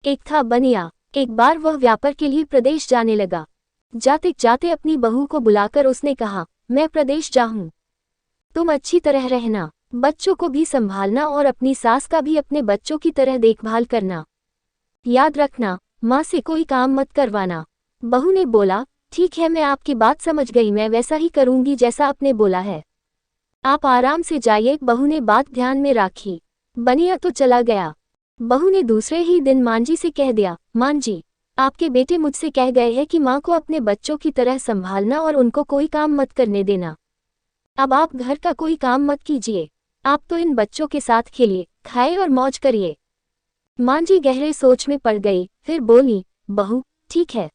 एक था बनिया। एक बार वह व्यापार के लिए प्रदेश जाने लगा। जाते जाते अपनी बहू को बुलाकर उसने कहा, मैं प्रदेश जाऊं, तुम अच्छी तरह रहना, बच्चों को भी संभालना और अपनी सास का भी अपने बच्चों की तरह देखभाल करना। याद रखना, माँ से कोई काम मत करवाना। बहू ने बोला, ठीक है, मैं आपकी बात समझ गई, मैं वैसा ही करूंगी जैसा आपने बोला है। आप आराम से जाइए। बहू ने बात ध्यान में रखी। बनिया तो चला गया। बहू ने दूसरे ही दिन मांझी से कह दिया, मांझी, आपके बेटे मुझसे कह गए हैं कि माँ को अपने बच्चों की तरह संभालना और उनको कोई काम मत करने देना। अब आप घर का कोई काम मत कीजिए, आप तो इन बच्चों के साथ खेलिए, खाए और मौज करिए। मांझी गहरे सोच में पड़ गई, फिर बोली, बहू, ठीक है,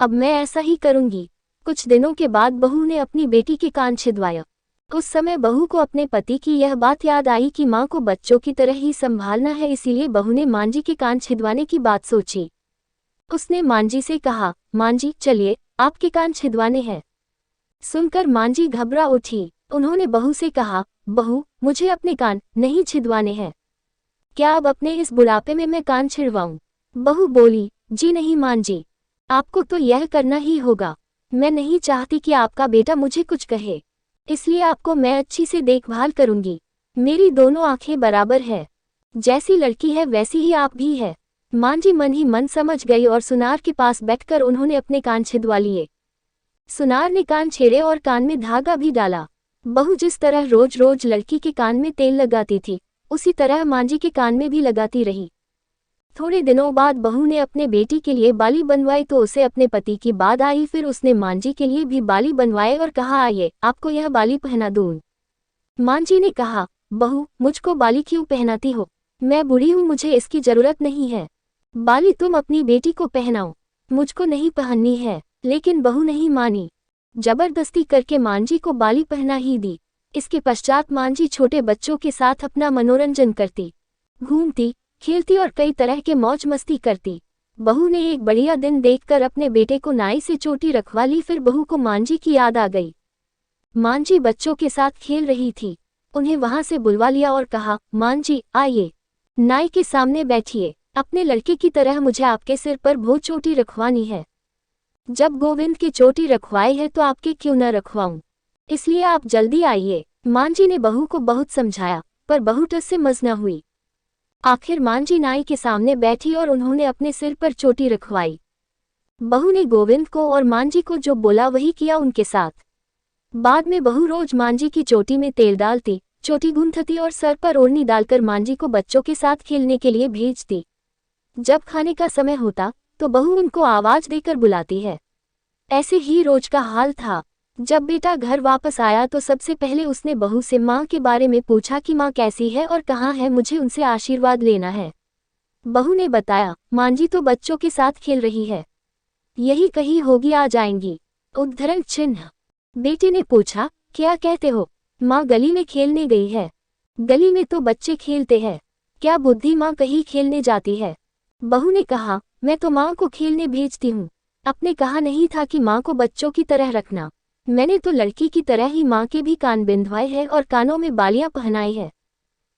अब मैं ऐसा ही करूंगी। कुछ दिनों के बाद बहू ने अपनी बेटी के कान छिदवाया। उस समय बहू को अपने पति की यह बात याद आई कि माँ को बच्चों की तरह ही संभालना है, इसीलिए बहू ने मांझी के कान छिदवाने की बात सोची। उसने मांझी से कहा, मांझी, चलिए, आपके कान छिदवाने हैं। सुनकर मांझी घबरा उठी। उन्होंने बहू से कहा, बहू, मुझे अपने कान नहीं छिदवाने हैं, क्या अब अपने इस बुढ़ापे में मैं कान छिड़वाऊं? बहू बोली, जी नहीं मांझी, आपको तो यह करना ही होगा। मैं नहीं चाहती कि आपका बेटा मुझे कुछ कहे, इसलिए आपको मैं अच्छी से देखभाल करूंगी। मेरी दोनों आंखें बराबर है, जैसी लड़की है वैसी ही आप भी है। मांझी मन ही मन समझ गई और सुनार के पास बैठकर उन्होंने अपने कान छिदवा लिए। सुनार ने कान छेड़े और कान में धागा भी डाला। बहू जिस तरह रोज रोज लड़की के कान में तेल लगाती थी, उसी तरह मांझी के कान में भी लगाती रही। थोड़े दिनों बाद बहू ने अपने बेटी के लिए बाली बनवाई तो उसे अपने पति की बात आई। फिर उसने मांझी के लिए भी बाली बनवाए और कहा, आइए, आपको यह बाली पहना दूं। मांझी ने कहा, बहू, मुझको बाली क्यों पहनाती हो? मैं बूढ़ी हूँ, मुझे इसकी जरूरत नहीं है। बाली तुम अपनी बेटी को पहनाओ, मुझको नहीं पहननी है। लेकिन बहू नहीं मानी। जबरदस्ती करके मांझी को बाली पहना ही दी। इसके पश्चात मांझी छोटे बच्चों के साथ अपना मनोरंजन करती, घूमती, खेलती और कई तरह के मौज मस्ती करती। बहू ने एक बढ़िया दिन देखकर अपने बेटे को नाई से चोटी रखवा ली। फिर बहू को मांझी की याद आ गई। मांझी बच्चों के साथ खेल रही थी, उन्हें वहां से बुलवा लिया और कहा, मांझी, आइए, नाई के सामने बैठिए, अपने लड़के की तरह मुझे आपके सिर पर बहुत चोटी रखवानी है। जब गोविंद की चोटी रखवाई है तो आपके क्यों न रखवाऊं, इसलिए आप जल्दी आइए। मांझी ने बहू को बहुत समझाया, पर बहू टस से मस न हुई। आखिर मांझी नाई के सामने बैठी और उन्होंने अपने सिर पर चोटी रखवाई। बहू ने गोविंद को और मांझी को जो बोला वही किया उनके साथ। बाद में बहू रोज मांझी की चोटी में तेल डालती, चोटी गूंथती और सर पर ओढ़नी डालकर मांझी को बच्चों के साथ खेलने के लिए भेजती। जब खाने का समय होता तो बहू उनको आवाज देकर बुलाती है। ऐसे ही रोज का हाल था। जब बेटा घर वापस आया तो सबसे पहले उसने बहू से माँ के बारे में पूछा कि माँ कैसी है और कहाँ है, मुझे उनसे आशीर्वाद लेना है। बहू ने बताया, मांझी तो बच्चों के साथ खेल रही है, यही कहीं होगी, आ जाएंगी। उद्धरण चिन्ह। बेटे ने पूछा, क्या कहते हो? माँ गली में खेलने गई है। गली में तो बच्चे खेलते हैं, क्या बुद्धि माँ कहीं खेलने जाती है? बहू ने कहा, मैं तो माँ को खेलने भेजती हूँ, आपने कहा नहीं था कि माँ को बच्चों की तरह रखना। मैंने तो लड़की की तरह ही माँ के भी कान बिंधवाए हैं और कानों में बालियां पहनाई है।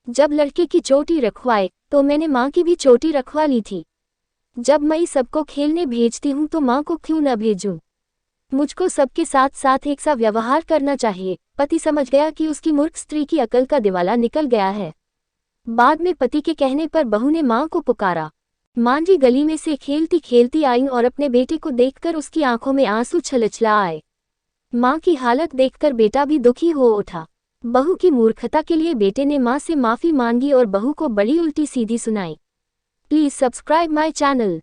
जब लड़के की चोटी रखवाए तो मैंने माँ की भी चोटी रखवा ली थी। जब मैं सबको खेलने भेजती हूँ तो माँ को क्यों न भेजूं? मुझको सबके साथ साथ एक सा व्यवहार करना चाहिए। पति समझ गया कि उसकी मूर्ख स्त्री की अकल का दिवाला निकल गया है। बाद में पति के कहने पर बहू ने माँ को पुकारा। मांझी गली में से खेलती खेलती आई और अपने बेटे को देखकर उसकी आंखों में आंसू छलछला आए। माँ की हालत देखकर बेटा भी दुखी हो उठा। बहू की मूर्खता के लिए बेटे ने माँ से माफी मांगी और बहू को बड़ी उल्टी सीधी सुनाई। Please subscribe my channel.